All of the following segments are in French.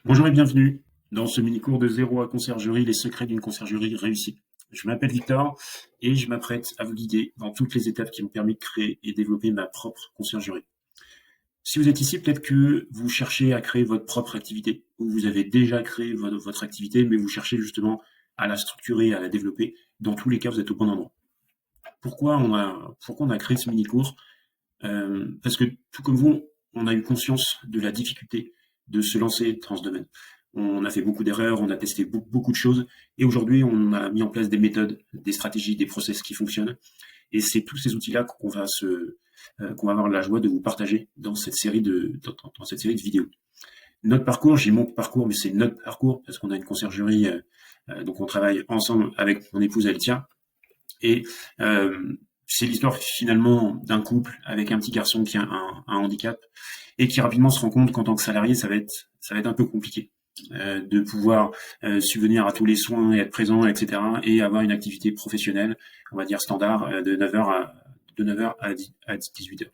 Bonjour et bienvenue dans ce mini-cours de zéro à conciergerie, les secrets d'une conciergerie réussie. Je m'appelle Victor et je m'apprête à vous guider dans toutes les étapes qui m'ont permis de créer et développer ma propre conciergerie. Si vous êtes ici, peut-être que vous cherchez à créer votre propre activité ou vous avez déjà créé votre activité, mais vous cherchez justement à la structurer, à la développer. Dans tous les cas, vous êtes au bon endroit. Pourquoi on a créé ce mini-cours? Parce que tout comme vous, on a eu conscience de la difficulté de se lancer dans ce domaine. On a fait beaucoup d'erreurs, on a testé beaucoup de choses, et aujourd'hui, on a mis en place des méthodes, des stratégies, des process qui fonctionnent. Et c'est tous ces outils-là qu'on va avoir la joie de vous partager dans cette série dans cette série de vidéos. Notre parcours, j'ai mon parcours, mais c'est notre parcours parce qu'on a une conciergerie, donc on travaille ensemble avec mon épouse Alicia, et c'est l'histoire finalement d'un couple avec un petit garçon qui a un handicap et qui rapidement se rend compte qu'en tant que salarié, ça va être un peu compliqué de pouvoir subvenir à tous les soins et être présent, etc. et avoir une activité professionnelle, on va dire standard, de 9h à 18h.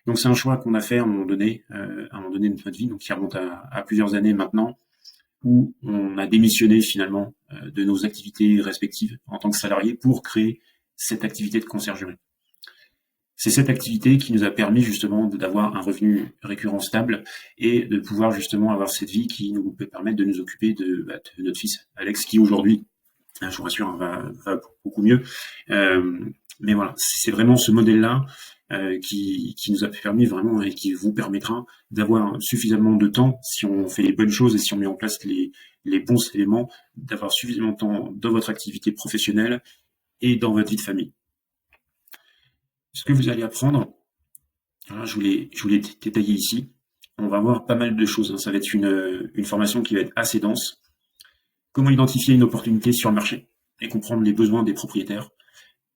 Donc c'est un choix qu'on a fait à un moment donné de notre vie, donc qui remonte à plusieurs années maintenant, où on a démissionné finalement de nos activités respectives en tant que salarié pour créer cette activité de conciergerie. C'est cette activité qui nous a permis justement d'avoir un revenu récurrent stable et de pouvoir justement avoir cette vie qui nous peut permettre de nous occuper de notre fils Alex, qui aujourd'hui, je vous rassure, va beaucoup mieux. Mais voilà, c'est vraiment ce modèle-là qui nous a permis vraiment et qui vous permettra d'avoir suffisamment de temps, si on fait les bonnes choses et si on met en place les bons éléments, d'avoir suffisamment de temps dans votre activité professionnelle et dans votre vie de famille. Ce que vous allez apprendre, alors je vous l'ai détaillé ici. On va voir pas mal de choses. Ça va être une formation qui va être assez dense. Comment identifier une opportunité sur le marché et comprendre les besoins des propriétaires.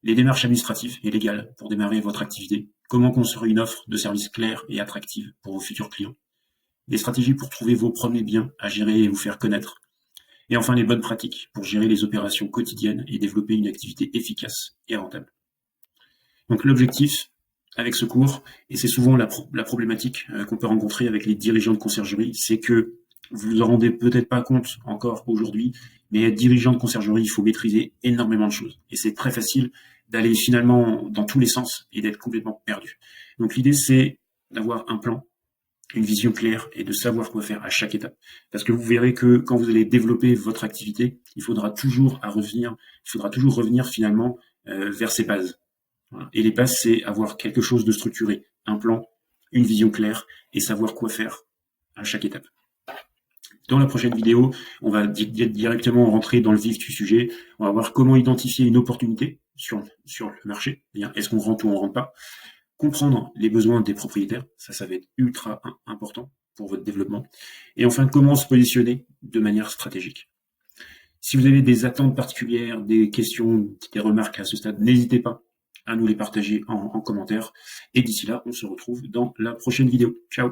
Les démarches administratives et légales pour démarrer votre activité. Comment construire une offre de service claire et attractive pour vos futurs clients. Des stratégies pour trouver vos premiers biens à gérer et vous faire connaître. Et enfin, les bonnes pratiques pour gérer les opérations quotidiennes et développer une activité efficace et rentable. Donc l'objectif avec ce cours, et c'est souvent la problématique qu'on peut rencontrer avec les dirigeants de conciergerie, c'est que vous vous en rendez peut-être pas compte encore aujourd'hui, mais être dirigeant de conciergerie, il faut maîtriser énormément de choses. Et c'est très facile d'aller finalement dans tous les sens et d'être complètement perdu. Donc l'idée, c'est d'avoir un plan, une vision claire et de savoir quoi faire à chaque étape. Parce que vous verrez que quand vous allez développer votre activité, il faudra toujours revenir finalement vers ses bases. Voilà. Et les bases, c'est avoir quelque chose de structuré, un plan, une vision claire et savoir quoi faire à chaque étape. Dans la prochaine vidéo, on va directement rentrer dans le vif du sujet. On va voir comment identifier une opportunité sur le marché. Est-ce qu'on rentre ou on rentre pas? Comprendre les besoins des propriétaires. Ça va être ultra important pour votre développement. Et enfin, comment se positionner de manière stratégique. Si vous avez des attentes particulières, des questions, des remarques à ce stade, n'hésitez pas à nous les partager en commentaire. Et d'ici là, on se retrouve dans la prochaine vidéo. Ciao!